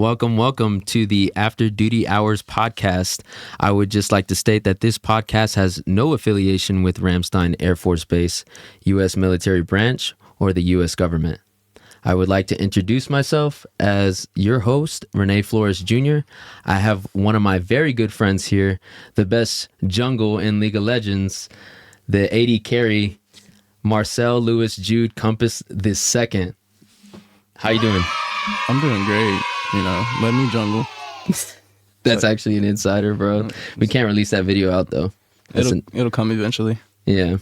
Welcome to the After Duty Hours podcast. I would just like to state that this podcast has no affiliation with Ramstein Air Force Base, U.S. military branch, or the U.S. government. I would like to introduce myself as your host, Renee Flores Jr. I have one of my very good friends here, the best jungle in League of Legends, the 80 carry, Marcell Lewis Jude Compass II. How you doing? I'm doing great. Let me jungle. That's actually an insider, bro. We can't release that video out though. It'll come eventually. Yeah.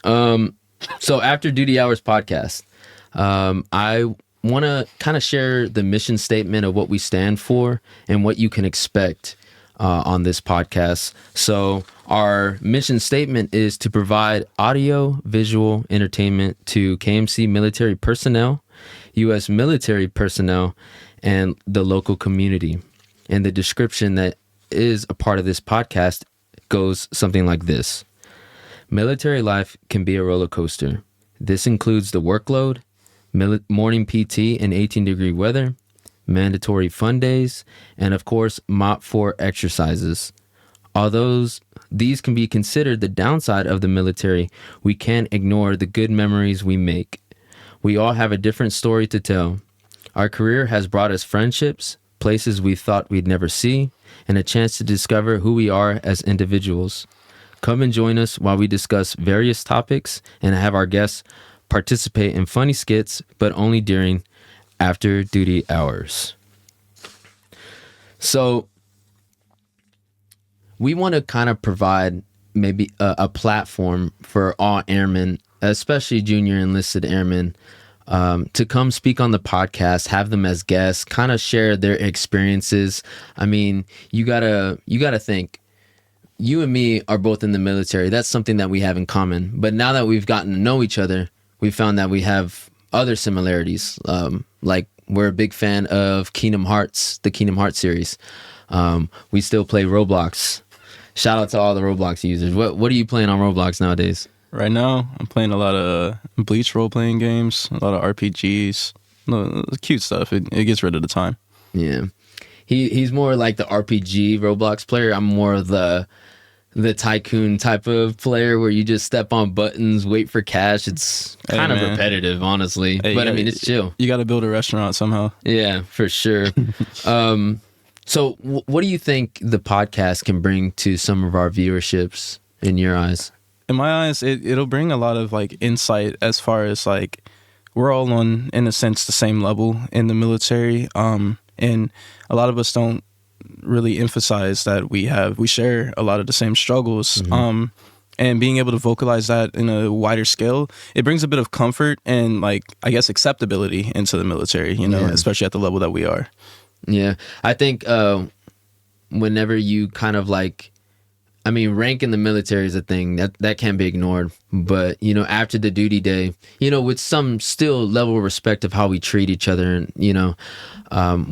So After Duty Hours podcast, I want to kind of share the mission statement of what we stand for and what you can expect on this podcast. So our mission statement is to provide audio, visual entertainment to KMC military personnel, U.S. military personnel, and the local community. And the description that is a part of this podcast goes something like this. Military life can be a roller coaster. This includes the workload, morning PT in 18-degree weather, mandatory fun days, and of course, MOPP 4 exercises. Although these can be considered the downside of the military, we can't ignore the good memories we make. We all have a different story to tell. Our career has brought us friendships, places we thought we'd never see, and a chance to discover who we are as individuals. Come and join us while we discuss various topics and have our guests participate in funny skits, but only during after duty hours. So we want to kind of provide maybe a platform for all airmen, especially junior enlisted airmen, to come speak on the podcast, have them as guests, kind of share their experiences. I mean, you gotta think, you and me are both in the military. That's something that we have in common. But now that we've gotten to know each other, we found that we have other similarities. Like we're a big fan of Kingdom Hearts, the Kingdom Hearts series. We still play Roblox. Shout out to all the Roblox users. What are you playing on Roblox nowadays? Right now, I'm playing a lot of Bleach role-playing games, a lot of RPGs. No, cute stuff. It gets rid of the time. Yeah. He's more like the RPG Roblox player. I'm more of the tycoon type of player where you just step on buttons, wait for cash. It's kind of repetitive, honestly. But I mean, it's chill. You got to build a restaurant somehow. Yeah, for sure. So what do you think the podcast can bring to some of our viewerships in your eyes? In my eyes, it'll bring a lot of like insight as far as like we're all on, in a sense, the same level in the military. And a lot of us don't really emphasize that we share a lot of the same struggles. Mm-hmm. And being able to vocalize that in a wider scale, it brings a bit of comfort and like, I guess, acceptability into the military, especially at the level that we are. Yeah. I think whenever you kind of like, I mean, rank in the military is a thing that can't be ignored. But, after the duty day, with some still level of respect of how we treat each other. And,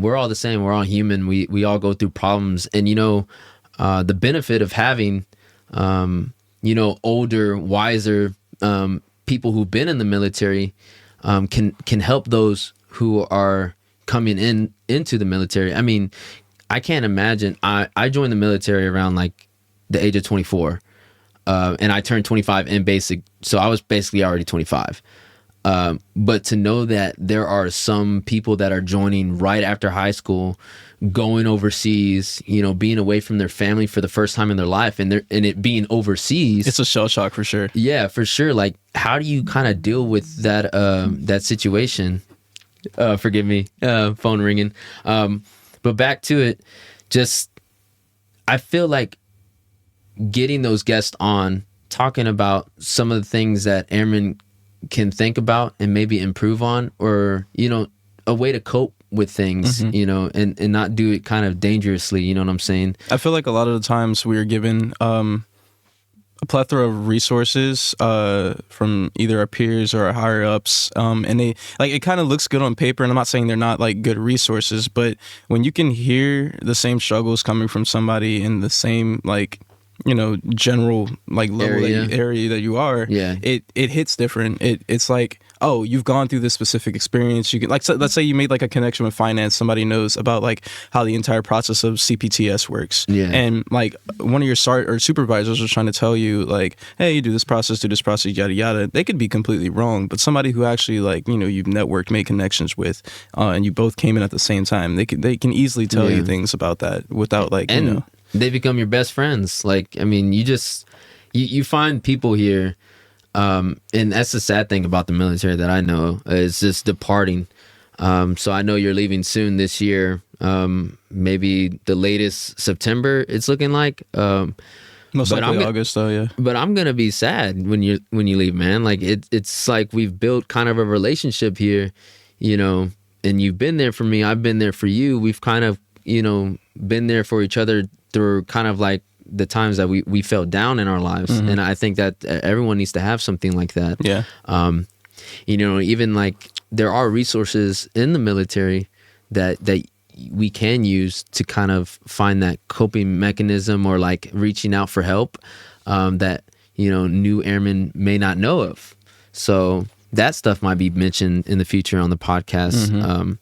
we're all the same. We're all human. We all go through problems. And, the benefit of having, older, wiser people who've been in the military can help those who are coming into the military. I mean, I can't imagine. I joined the military around like the age of 24, and I turned 25 in basic, so I was basically already 25. But to know that there are some people that are joining right after high school, going overseas, being away from their family for the first time in their life, and it being overseas, it's a shell shock for sure. Yeah, for sure. Like, how do you kind of deal with that situation? Forgive me, phone ringing. But back to it, just I feel like getting those guests on, talking about some of the things that airmen can think about and maybe improve on, or, a way to cope with things, and not do it kind of dangerously. You know what I'm saying? I feel like a lot of the times we are given a plethora of resources from either our peers or our higher ups, and they like it kind of looks good on paper, and I'm not saying they're not like good resources, but when you can hear the same struggles coming from somebody in the same like general like level area that you are, it hits different. It's like, oh, you've gone through this specific experience. You can like, so, let's say you made like a connection with finance. Somebody knows about like how the entire process of CPTS works. Yeah. And like one of your supervisors was trying to tell you like, hey, you do this process, yada yada. They could be completely wrong, but somebody who actually like, you know, you've networked, made connections with, and you both came in at the same time, they can easily tell you things about that without like, and you know, they become your best friends. Like, I mean, you find people here. And that's the sad thing about the military that I know is just departing. So I know you're leaving soon this year. Maybe the latest September it's looking like. Most likely August though, yeah. But I'm gonna be sad when you leave, man. Like it's like we've built kind of a relationship here, you know, and you've been there for me, I've been there for you. We've kind of, you know, been there for each other through kind of like the times that we felt down in our lives. Mm-hmm. And I think that everyone needs to have something like that. Yeah. You know, even like there are resources in the military that we can use to kind of find that coping mechanism or like reaching out for help that, you know, new airmen may not know of. So that stuff might be mentioned in the future on the podcast. Mm-hmm.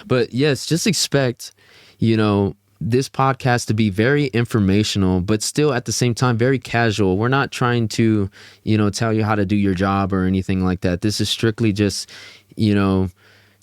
But yes, just expect, you know, this podcast to be very informational, but still at the same time very casual. We're not trying to, you know, tell you how to do your job or anything like that. This is strictly just, you know,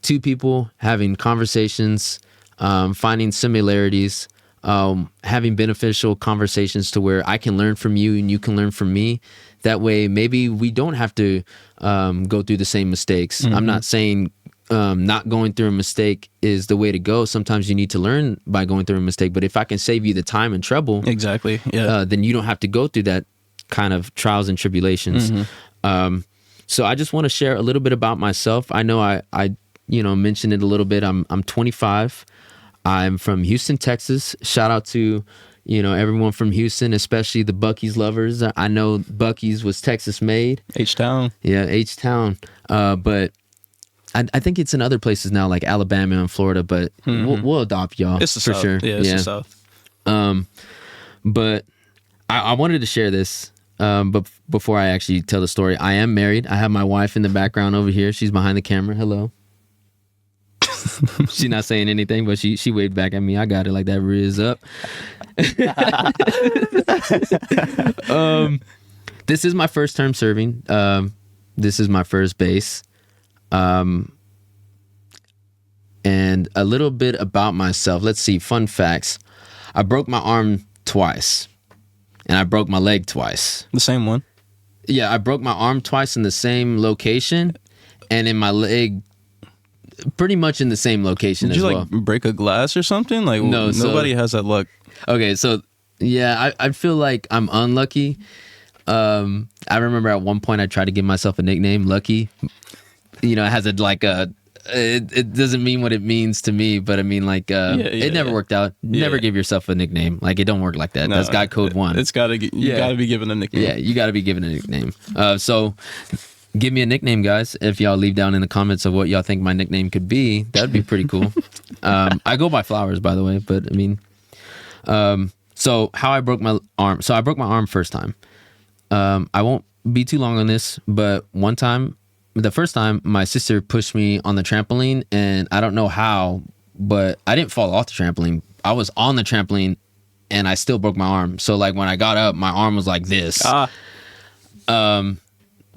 two people having conversations, finding similarities, having beneficial conversations to where I can learn from you and you can learn from me. That way, maybe we don't have to go through the same mistakes. Mm-hmm. I'm not saying not going through a mistake is the way to go. Sometimes you need to learn by going through a mistake. But if I can save you the time and trouble, exactly, yeah, then you don't have to go through that kind of trials and tribulations. Mm-hmm. So I just want to share a little bit about myself. I know I you know mentioned it a little bit. I'm 25. I'm from Houston, Texas. Shout out to, you know, everyone from Houston, especially the Buc-ee's lovers. I know Buc-ee's was Texas made. H-Town. Yeah, H-Town. But I think it's in other places now, like Alabama and Florida, but we'll adopt y'all. It's the for South. sure. Yeah, it's the South. But I wanted to share this. But before I actually tell the story, I am married. I have my wife in the background over here. She's behind the camera. Hello. She's not saying anything, but she waved back at me. I got it like that. Riz up. This is my first term serving. This is my first base. And a little bit about myself. Let's see. Fun facts. I broke my arm twice. And I broke my leg twice. The same one? Yeah, I broke my arm twice in the same location. And in my leg, pretty much in the same location as well. Did you like break a glass or something? Like no, nobody has that luck. Okay, so yeah, I feel like I'm unlucky. I remember at one point I tried to give myself a nickname, Lucky. You know, it has it doesn't mean what it means to me, but I mean like it never worked out. Never give yourself a nickname. Like it don't work like that. No, that's guy code 1. It's gotta gotta be given a nickname. Yeah, you gotta be given a nickname. So give me a nickname, guys. If y'all leave down in the comments of what y'all think my nickname could be, that'd be pretty cool. I go by Flowers, by the way, but I mean, so how I broke my arm. So I broke my arm first time. I won't be too long on this, but the first time my sister pushed me on the trampoline, and I don't know how, but I didn't fall off the trampoline. I was on the trampoline and I still broke my arm. So like when I got up, my arm was like this.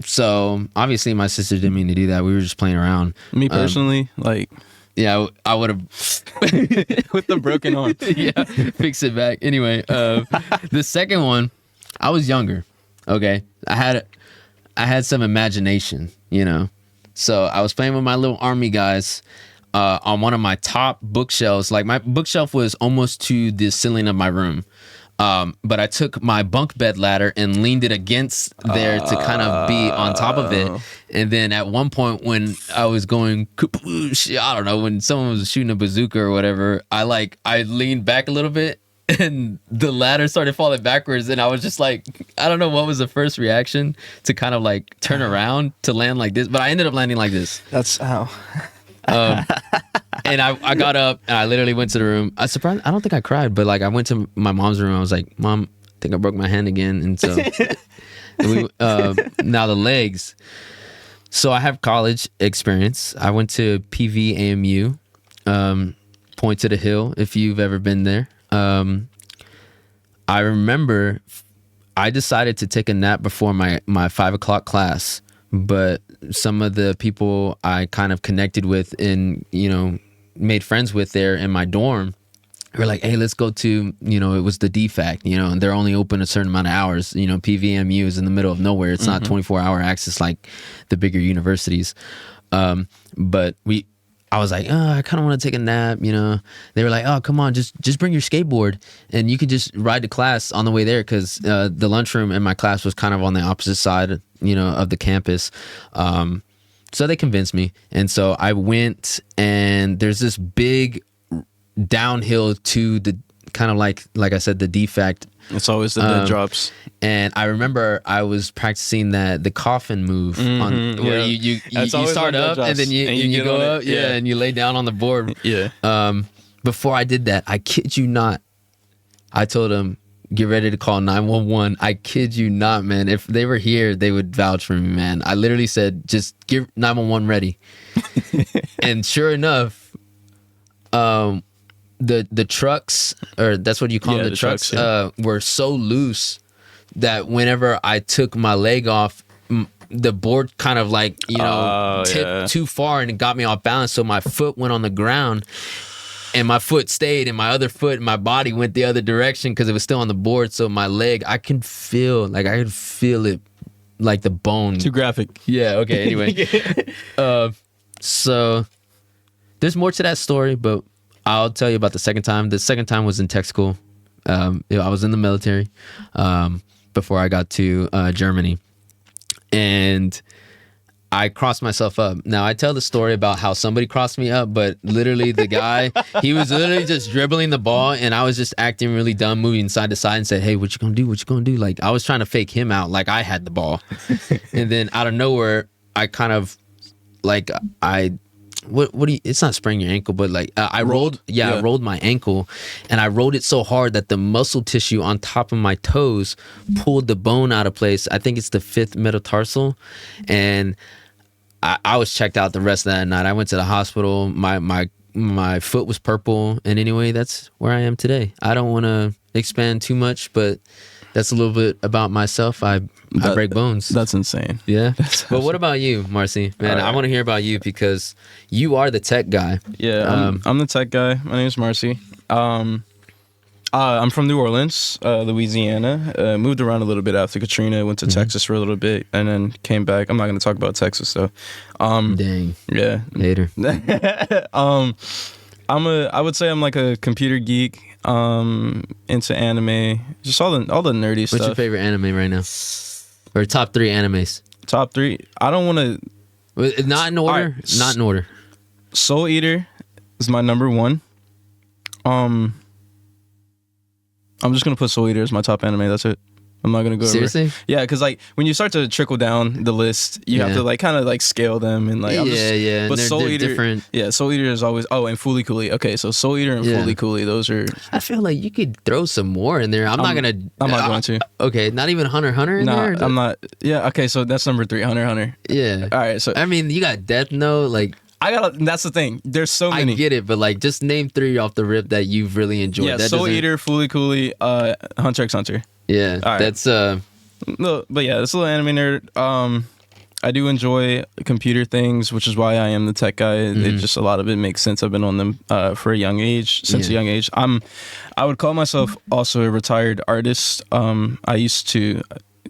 So obviously my sister didn't mean to do that. We were just playing around. Me personally, yeah, I would have with the broken arm. Yeah, fix it back. Anyway, the second one, I was younger. Okay, I had some imagination, you know. So I was playing with my little army guys on one of my top bookshelves. Like my bookshelf was almost to the ceiling of my room. But I took my bunk bed ladder and leaned it against there to kind of be on top of it. And then at one point when I was going kapoosh, I don't know, when someone was shooting a bazooka or whatever, I leaned back a little bit and the ladder started falling backwards. And I was just like, I don't know what was the first reaction to kind of like turn around to land like this. But I ended up landing like this. That's how. And I got up and I literally went to the room. I don't think I cried, but like I went to my mom's room. I was like, Mom, I think I broke my hand again. And so now the legs. So I have college experience. I went to PVAMU, Point to the Hill, if you've ever been there. I remember I decided to take a nap before my 5 o'clock class, but some of the people I kind of connected with and, made friends with there in my dorm were like, hey, let's go to, it was the DFAC, and they're only open a certain amount of hours. PVMU is in the middle of nowhere. It's not 24-hour access like the bigger universities. But I was like, I kind of want to take a nap, They were like, oh, come on, just bring your skateboard and you could just ride to class on the way there, because the lunchroom in my class was kind of on the opposite side, of the campus. So they convinced me. And so I went, and there's this big downhill to the kind of like I said, the defect. It's always the dead drops. And I remember I was practicing the coffin move where you start up and then you go up, and you lay down on the board. Yeah. Before I did that, I kid you not, I told him, get ready to call 911. I kid you not, man. If they were here, they would vouch for me, man. I literally said, just get 911 ready. And sure enough, the trucks, or that's what you call them, the trucks, were so loose that whenever I took my leg off, the board kind of like, tipped too far and it got me off balance. So my foot went on the ground and my foot stayed, and my other foot and my body went the other direction because it was still on the board. So my leg, I could feel it like the bone. Too graphic. Yeah. Okay. Anyway, so there's more to that story, but I'll tell you about the second time. The second time was in tech school. I was in the military before I got to Germany, and I crossed myself up. Now, I tell the story about how somebody crossed me up, but literally the guy, he was literally just dribbling the ball, and I was just acting really dumb, moving side to side and said, hey, what you gonna do? What you gonna do? Like, I was trying to fake him out like I had the ball. And then out of nowhere, I kind of, like, what do you, it's not spraining your ankle, but like I rolled my ankle, and I rolled it so hard that the muscle tissue on top of my toes pulled the bone out of place. I think it's the 5th metatarsal, and I was checked out the rest of that night. I went to the hospital. My foot was purple, and anyway, that's where I am today. I don't want to expand too much, but that's a little bit about myself. I break bones. That's insane. Yeah. But what about you, Marcy? Man, right. I want to hear about you because you are the tech guy. Yeah, I'm the tech guy. My name is Marcy. I'm from New Orleans, Louisiana. Moved around a little bit after Katrina. Went to Texas for a little bit, and then came back. I'm not going to talk about Texas though. Dang. Yeah. Later. I would say I'm like a computer geek. Into anime, just all the nerdy stuff. What's your favorite anime right now? Or top 3 animes? Top 3. I don't want to. Not in order. Right. Not in order. Soul Eater is my number 1. I'm just gonna put Soul Eater as my top anime. That's it. I'm not gonna go seriously over. Yeah, because like when you start to trickle down the list, you have to like kind of like scale them and like yeah. But Soul Eater, different. Yeah, Soul Eater is always. Oh, and Fooly Cooly. Okay, so Soul Eater and Fooly Cooly, those are. I feel like you could throw some more in there. I'm not going to. Okay, not even Hunter x Hunter in there. I'm not. Yeah. Okay, so that's number 3, Hunter x Hunter. Yeah. All right. So I mean, you got Death Note, like. That's the thing. There's so many. I get it, but like, just name 3 off the rip that you've really enjoyed. Yeah, Soul Eater, Fooly Cooly, Hunter x Hunter. Yeah, right. That's No, but yeah, this little anime nerd. I do enjoy computer things, which is why I am the tech guy. It just a lot of it makes sense. I've been on them for a young age, since a young age. I would call myself also a retired artist. I used to.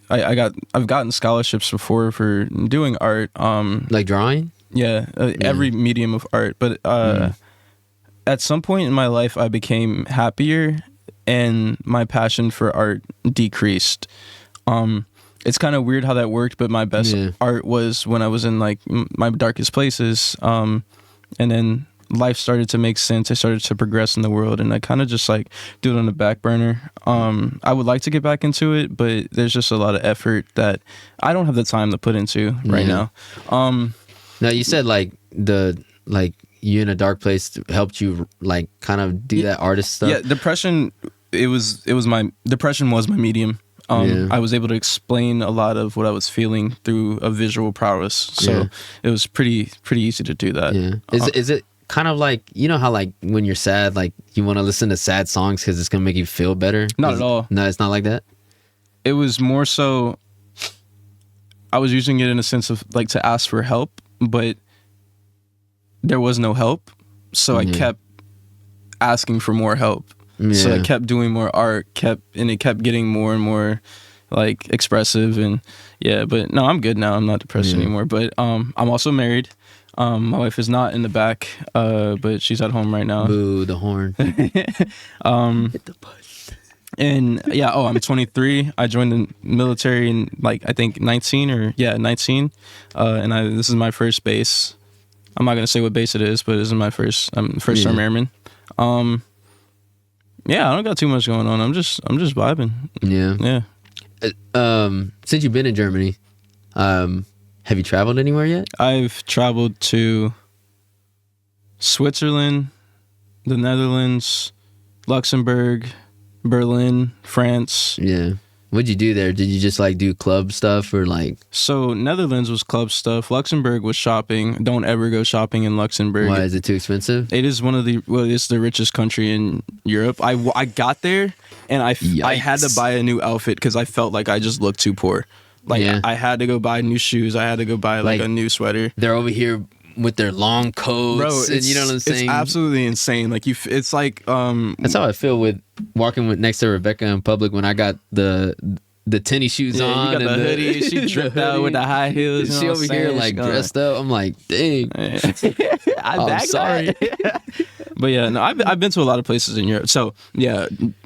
I've gotten scholarships before for doing art. Like drawing. Yeah, every medium of art. But at some point in my life, I became happier, and my passion for art decreased. It's kind of weird how that worked, but my best art was when I was in like my darkest places. And then life started to make sense. I started to progress in the world, and I kind of just like do it on the back burner. I would like to get back into it, but there's just a lot of effort that I don't have the time to put into right now. Now you said like you in a dark place helped you like kind of do that artist stuff. Yeah, depression. Depression was my medium. I was able to explain a lot of what I was feeling through a visual prowess. So it was pretty easy to do that. Yeah. Is it kind of like, you know how like when you're sad, like you want to listen to sad songs because it's gonna make you feel better? Not at all. No, it's not like that. It was more so I was using it in a sense of like to ask for help, but there was no help. So I kept asking for more help. Yeah. So I kept doing more art, and it kept getting more and more like expressive, and but no, I'm good now. I'm not depressed anymore. But I'm also married. My wife is not in the back, but she's at home right now. Boo, the horn. Hit the bus. And I'm 23. I joined the military in like I think 19. And this is my first base. I'm not gonna say what base it is, but this is my first. I'm first term airman. I don't got too much going on. I'm just vibing. Yeah. Since you've been in Germany, have you traveled anywhere yet? I've traveled to Switzerland, the Netherlands, Luxembourg, Berlin, France. Yeah. What'd you do there? Did you just like do club stuff or like? So Netherlands was club stuff. Luxembourg was shopping. Don't ever go shopping in Luxembourg. Why, is it too expensive? It is it's the richest country in Europe. I got there and I had to buy a new outfit because I felt like I just looked too poor. Like I had to go buy new shoes. I had to go buy like a new sweater. They're over here with their long coats. Bro, and you know what I'm saying? It's absolutely insane. Like it's like that's how I feel with walking next to Rebecca in public when I got the tennis shoes on. You got the hoodie. She dripped out with the high heels. She over here like dressed up. I'm like, dang. I'm sorry. But no, I've been to a lot of places in Europe. So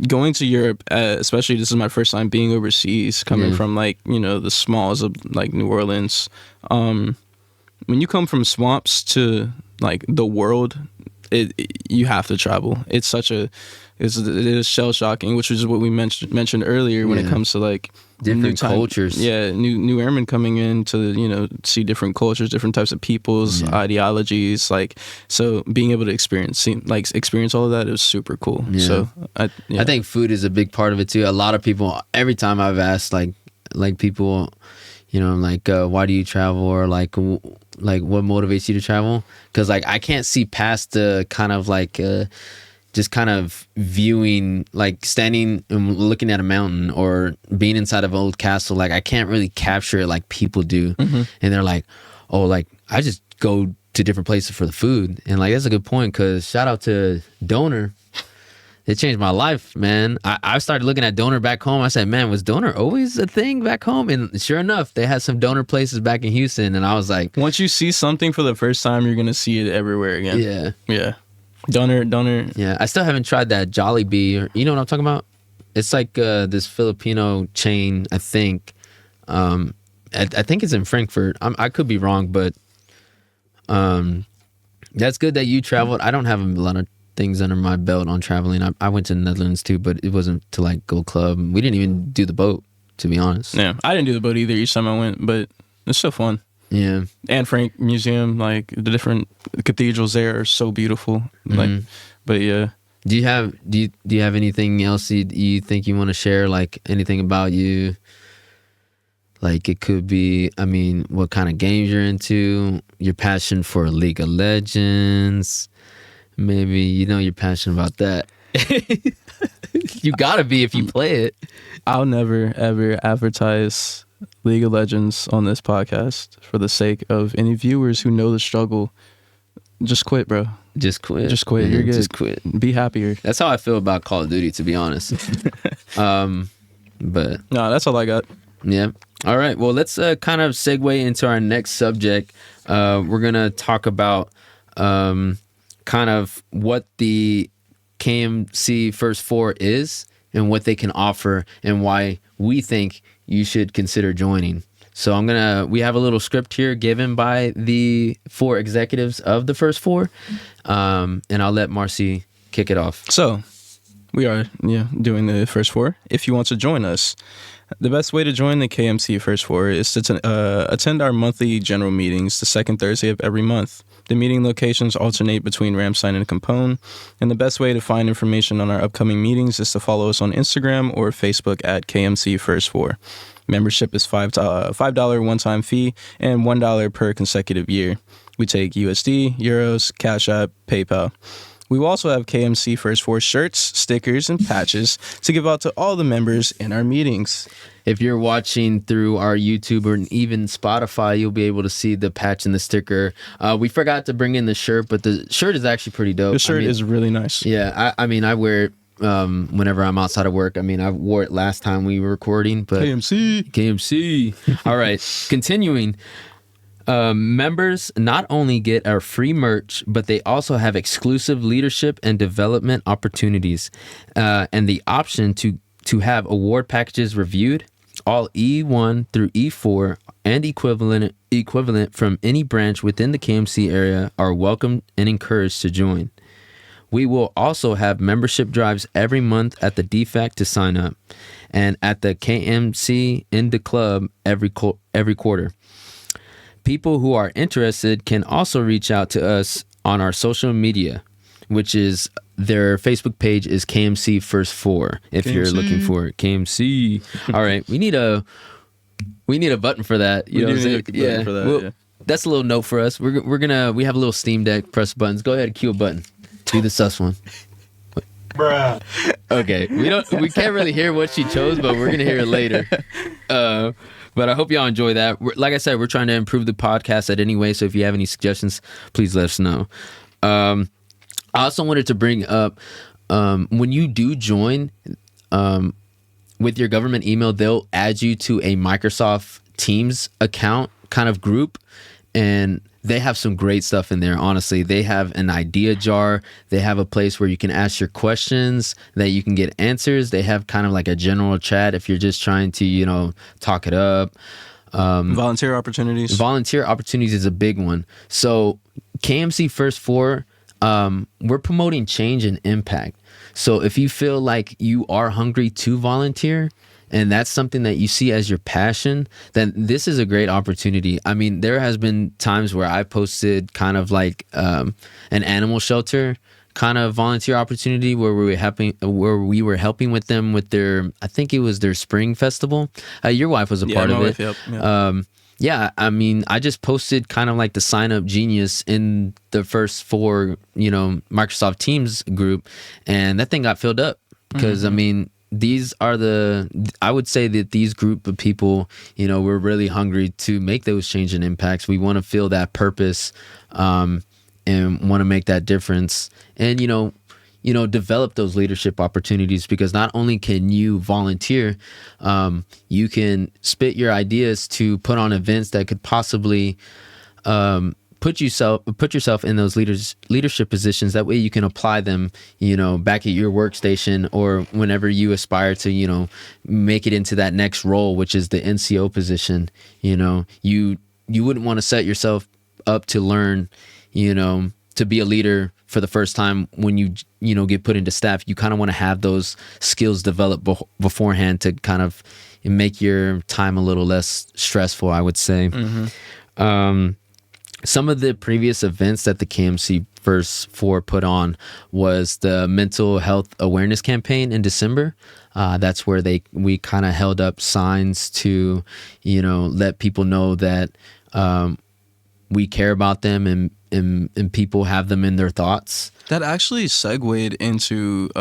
going to Europe, especially this is my first time being overseas, coming from like the smalls of like New Orleans. When you come from swamps to like the world, you have to travel. It is shell shocking, which is what we mentioned earlier when it comes to like different cultures. Yeah, new airmen coming in to see different cultures, different types of people's ideologies. Like so, being able to experience all of that is super cool. Yeah. So I think food is a big part of it too. A lot of people, every time I've asked like people, like why do you travel, or like what motivates you to travel? Because like I can't see past the kind of like just kind of viewing, like standing and looking at a mountain or being inside of an old castle. Like I can't really capture it like people do. And they're like, oh, like I just go to different places for the food. And like that's a good point, because shout out to Donor. It changed my life, man. I started looking at Donor back home. I said, man, was Donor always a thing back home? And sure enough, they had some Donor places back in Houston. And I was like, once you see something for the first time, you're going to see it everywhere again. Yeah. Yeah. Donor. Yeah. I still haven't tried that Jollibee. Or, you know what I'm talking about? It's like this Filipino chain, I think. I think it's in Frankfurt. I could be wrong, but that's good that you traveled. I don't have a lot of things under my belt on traveling. I went to the Netherlands too, but it wasn't to like go club. We didn't even do the boat, to be honest. Yeah, I didn't do the boat either each time I went, but it's so fun. Yeah. Anne Frank Museum, like the different cathedrals there are so beautiful. Like, but yeah. Do you have anything else you think you want to share? Like anything about you? Like it could be, I mean, what kind of games you're into, your passion for League of Legends. Maybe you're passionate about that. You gotta be if you play it. I'll never ever advertise League of Legends on this podcast for the sake of any viewers who know the struggle. Just quit, bro. Just quit. You're good. Just quit. Be happier. That's how I feel about Call of Duty, to be honest. But no, that's all I got. Yeah. All right. Well, let's kind of segue into our next subject. We're gonna talk about kind of what the KMC First Four is and what they can offer and why we think you should consider joining. So we have a little script here given by the 4 executives of the First Four, and I'll let Marcy kick it off. So We are, doing the First Four. If you want to join us, the best way to join the KMC First Four is to attend our monthly general meetings the second Thursday of every month. The meeting locations alternate between Ramstein and Capone, and the best way to find information on our upcoming meetings is to follow us on Instagram or Facebook at KMC First Four. Membership is $5 one-time fee and $1 per consecutive year. We take USD, Euros, Cash App, PayPal. We will also have KMC First Four shirts, stickers, and patches to give out to all the members in our meetings. If you're watching through our YouTube or even Spotify, you'll be able to see the patch and the sticker. We forgot to bring in the shirt, but the shirt is actually pretty dope. The shirt is really nice. Yeah, I wear it whenever I'm outside of work. I wore it last time we were recording. But KMC. All right, continuing. Members not only get our free merch, but they also have exclusive leadership and development opportunities, and the option to have award packages reviewed. All E1 through E4 and equivalent from any branch within the KMC area are welcome and encouraged to join. We will also have membership drives every month at the DFAC to sign up, and at the KMC in the club every quarter. People who are interested can also reach out to us on our social media, which is their Facebook page is KMC First Four. If you're looking for it, KMC. All right, we need a button for that. You know what I'm saying? Yeah. For that, yeah. That's a little note for us. We have a little Steam Deck. Press buttons. Go ahead and cue a button. Do the sus one. Bruh. Okay, we can't really hear what she chose, but we're gonna hear it later. But I hope y'all enjoy that. Like I said, we're trying to improve the podcast at any way. So if you have any suggestions, please let us know. I also wanted to bring up when you do join with your government email, they'll add you to a Microsoft Teams account kind of group, and they have some great stuff in there. Honestly, they have an idea jar. They have a place where you can ask your questions that you can get answers. They have kind of like a general chat if you're just trying to, talk it up. Volunteer opportunities. Volunteer opportunities is a big one. So KMC First Four, we're promoting change and impact. So if you feel like you are hungry to volunteer, and that's something that you see as your passion, then this is a great opportunity. There has been times where I posted kind of like an animal shelter kind of volunteer opportunity where we were helping with them with their, I think it was their spring festival. Your wife was a part of it. Yep. I just posted kind of like the sign up genius in the First Four, Microsoft Teams group, and that thing got filled up because these are I would say that these group of people, we're really hungry to make those change and impacts. We want to feel that purpose and want to make that difference and, develop those leadership opportunities, because not only can you volunteer, you can spit your ideas to put on events that could possibly put yourself in those leadership positions. That way you can apply them, back at your workstation or whenever you aspire to, make it into that next role, which is the NCO position. You wouldn't want to set yourself up to learn, to be a leader for the first time when you get put into staff. You kind of want to have those skills developed beforehand to kind of make your time a little less stressful, I would say. Some of the previous events that the KMC First Four put on was the mental health awareness campaign in December. That's where we kind of held up signs to, let people know that we care about them and people have them in their thoughts. That actually segued into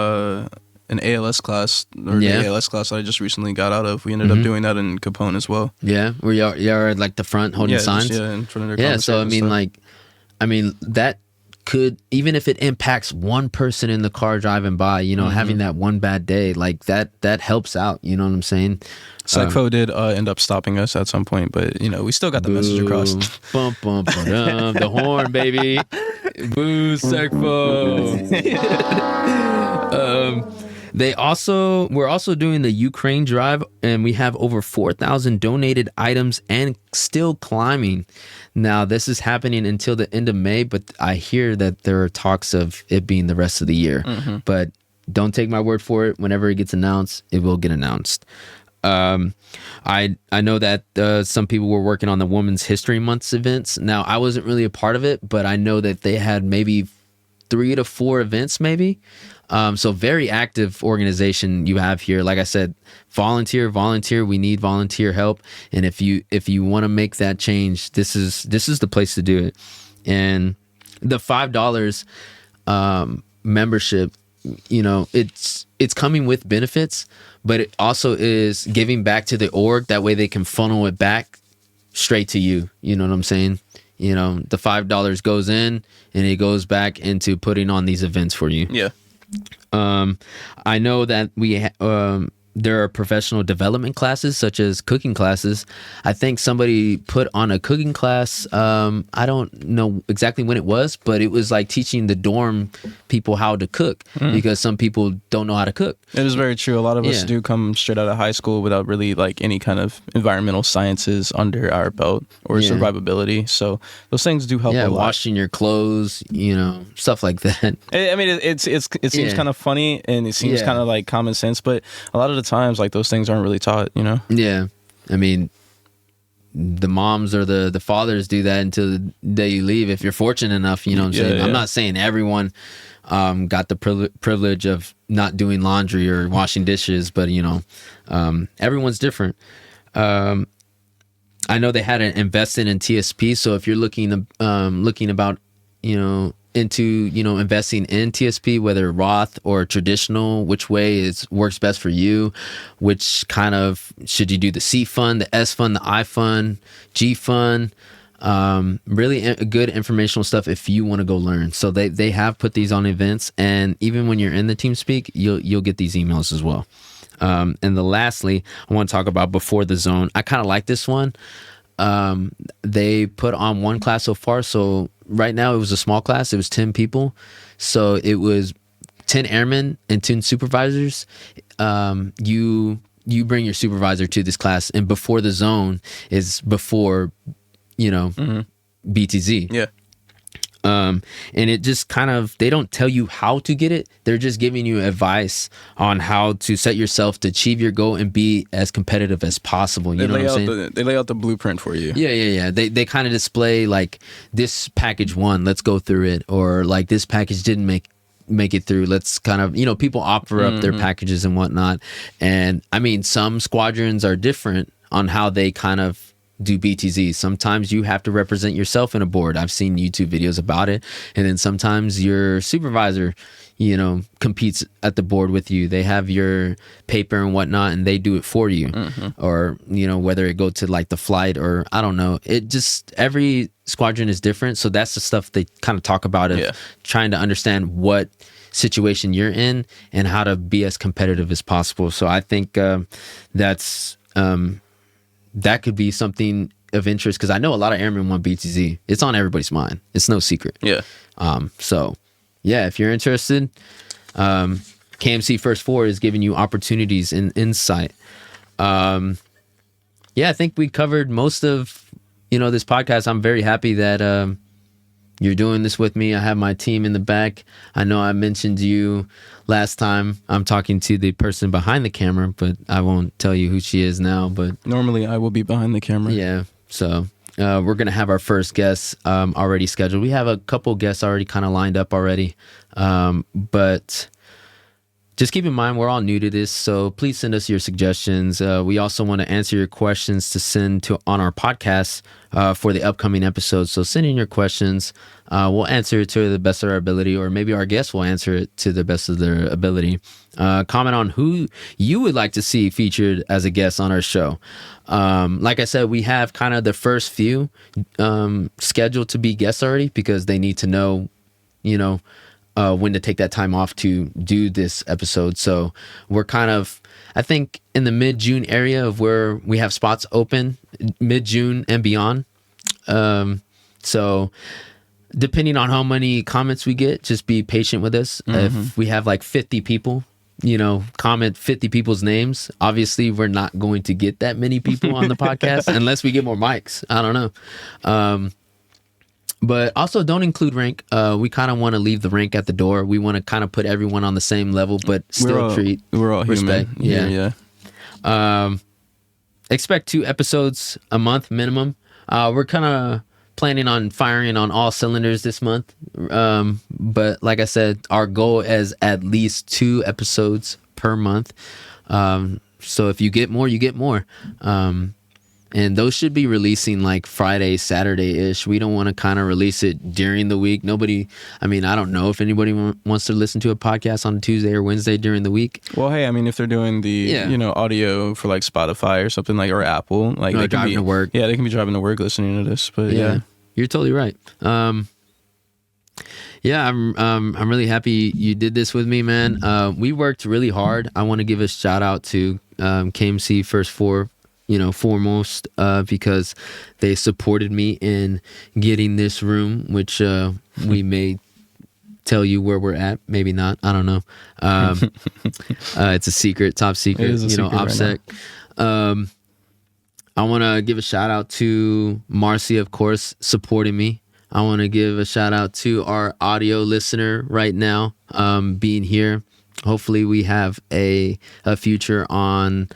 an ALS class, the ALS class that I just recently got out of. We ended up doing that in Capone as well. Yeah, where you're at like the front holding signs. In front of their so that could, even if it impacts one person in the car driving by, having that one bad day, like that helps out. You know what I'm saying? SecFo did end up stopping us at some point, but we still got the message across. Bum, bum, ba-dum, the horn, baby. Boo, SecFo. We're also doing the Ukraine drive, and we have over 4,000 donated items and still climbing. Now, this is happening until the end of May, but I hear that there are talks of it being the rest of the year. But don't take my word for it. Whenever it gets announced, it will get announced. I know that some people were working on the Women's History Month's events. Now, I wasn't really a part of it, but I know that they had maybe 3 to 4 events, maybe. So very active organization you have here. Like I said, volunteer. We need volunteer help. And if you want to make that change, this is the place to do it. And the $5 membership, it's coming with benefits, but it also is giving back to the org. That way they can funnel it back straight to you. You know what I'm saying? The $5 goes in and it goes back into putting on these events for you. Yeah. I know that there are professional development classes such as cooking classes. I think somebody put on a cooking class. I don't know exactly when it was, but it was like teaching the dorm people how to cook because some people don't know how to cook. It is very true. A lot of us do come straight out of high school without really like any kind of environmental sciences under our belt or survivability. So those things do help a lot. Washing your clothes, stuff like that. I mean, it seems kind of funny and it seems kind of like common sense, but a lot of the times like those things aren't really taught. Yeah, I mean, the moms or the fathers do that until the day you leave, if you're fortunate enough. You know what I'm saying? I'm not saying everyone got the privilege of not doing laundry or washing dishes, but everyone's different. I know they had invested in TSP, so if you're looking about into investing in TSP, whether Roth or traditional, which way works best for you, which kind of should you do the C fund, the S fund, the I fund, G fund, really good informational stuff if you want to go learn. So they have put these on events, and even when you're in the TeamSpeak, you'll get these emails as well. And lastly, I want to talk about Before the Zone. I kind of like this one. They put on one class so far. So right now it was a small class. It was 10 people. So it was 10 airmen and 10 supervisors. You bring your supervisor to this class, and Before the Zone is before, BTZ. Yeah. And it just kind of, they don't tell you how to get it. They're just giving you advice on how to set yourself to achieve your goal and be as competitive as possible. You know what I'm saying? They lay out the blueprint for you. Yeah. They kind of display like, this package won, let's go through it. Or like, this package didn't make it through. Let's kind of, people offer up their packages and whatnot. And I mean, some squadrons are different on how they kind of do BTZ. Sometimes you have to represent yourself in a board. I've seen YouTube videos about it. And then sometimes your supervisor, competes at the board with you. They have your paper and whatnot, and they do it for you. Or, whether it go to like the flight or I don't know. It just, every squadron is different. So that's the stuff they kind of talk about, trying to understand what situation you're in and how to be as competitive as possible. So I think that could be something of interest, because I know a lot of airmen want BTZ. It's on everybody's mind. It's no secret. Yeah. So, if you're interested, KMC First Four is giving you opportunities and insight. I think we covered most of, this podcast. I'm very happy that you're doing this with me. I have my team in the back. I know I mentioned you last time. I'm talking to the person behind the camera, but I won't tell you who she is now. But normally I will be behind the camera. Yeah. So we're going to have our first guest already scheduled. We have a couple guests already kind of lined up already. But just keep in mind, we're all new to this, so please send us your suggestions. We also want to answer your questions to send on our podcast for the upcoming episodes. So send in your questions. We'll answer it to the best of our ability, or maybe our guests will answer it to the best of their ability. Comment on who you would like to see featured as a guest on our show. Like I said, we have kind of the first few scheduled to be guests already, because they need to know, when to take that time off to do this episode. So we're kind of, I think, in the mid-June area of where we have spots open, mid-June and beyond. So depending on how many comments we get, just be patient with us. If we have like 50 people, comment 50 people's names. Obviously, we're not going to get that many people on the podcast unless we get more mics. I don't know. But also don't include rank. We kind of want to leave the rank at the door. We want to kind of put everyone on the same level, but still we're all respect. Human. Yeah. Expect 2 episodes a month minimum. We're kind of planning on firing on all cylinders this month. But like I said, our goal is at least 2 episodes per month. So if you get more, you get more. And those should be releasing like Friday, Saturday-ish. We don't want to kind of release it during the week. I don't know if anybody wants to listen to a podcast on Tuesday or Wednesday during the week. Well, hey, I mean, if they're doing the, audio for like Spotify or something like, or Apple, like they can driving be, to work. Yeah, they can be driving to work listening to this, but yeah. You're totally right. I'm really happy you did this with me, man. We worked really hard. I want to give a shout out to KMC First Four, foremost, because they supported me in getting this room, which we may tell you where we're at, maybe not. I don't know. It's a secret, top secret. It is a secret OPSEC. Right, I want to give a shout out to Marcy, of course, supporting me. I want to give a shout out to our audio listener right now, being here. Hopefully we have a future on,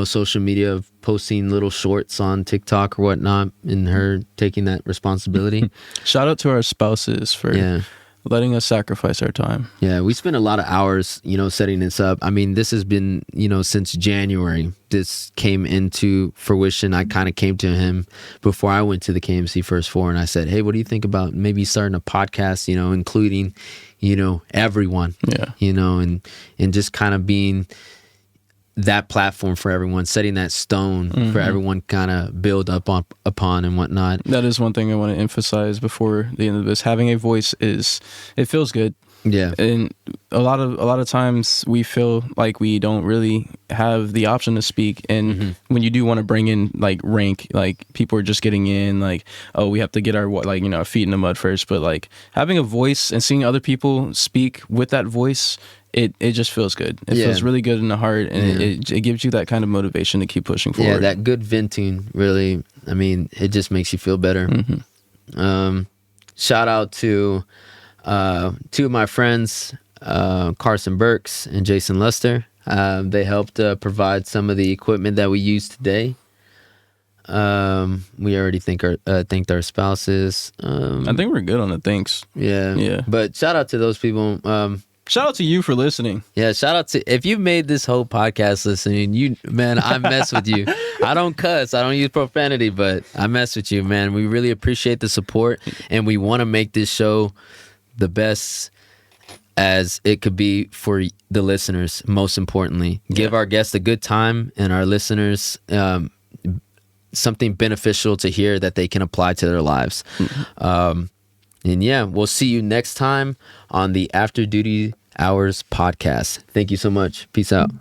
social media of posting little shorts on TikTok or whatnot, and her taking that responsibility. Shout out to our spouses for letting us sacrifice our time. Yeah, we spent a lot of hours, setting this up. I mean, this has been, since January. This came into fruition. I kind of came to him before I went to the KMC First Four, and I said, hey, what do you think about maybe starting a podcast, including, everyone, and just kind of being that platform for everyone, setting that stone for everyone kind of build up upon and whatnot. That is one thing I want to emphasize before the end of this. Having a voice it feels good. Yeah. And a lot of times we feel like we don't really have the option to speak. And when you do want to bring in like rank, like people are just getting in, like, oh, we have to get our feet in the mud first. But like having a voice and seeing other people speak with that voice, it just feels good. It feels really good in the heart, and it gives you that kind of motivation to keep pushing forward. Yeah, that good venting really, it just makes you feel better. Shout out to 2 of my friends, Carson Burks and Jason Lester. They helped provide some of the equipment that we use today. We already thanked our spouses. I think we're good on the thanks. Yeah. But shout out to those people. Shout out to you for listening. Yeah, shout out to, if you made this whole podcast listening, I mess with you. I don't cuss, I don't use profanity, but I mess with you, man. We really appreciate the support, and we want to make this show the best as it could be for the listeners, most importantly. Give our guests a good time and our listeners something beneficial to hear that they can apply to their lives. And we'll see you next time on the After Duty Hours podcast. Thank you so much. Peace out.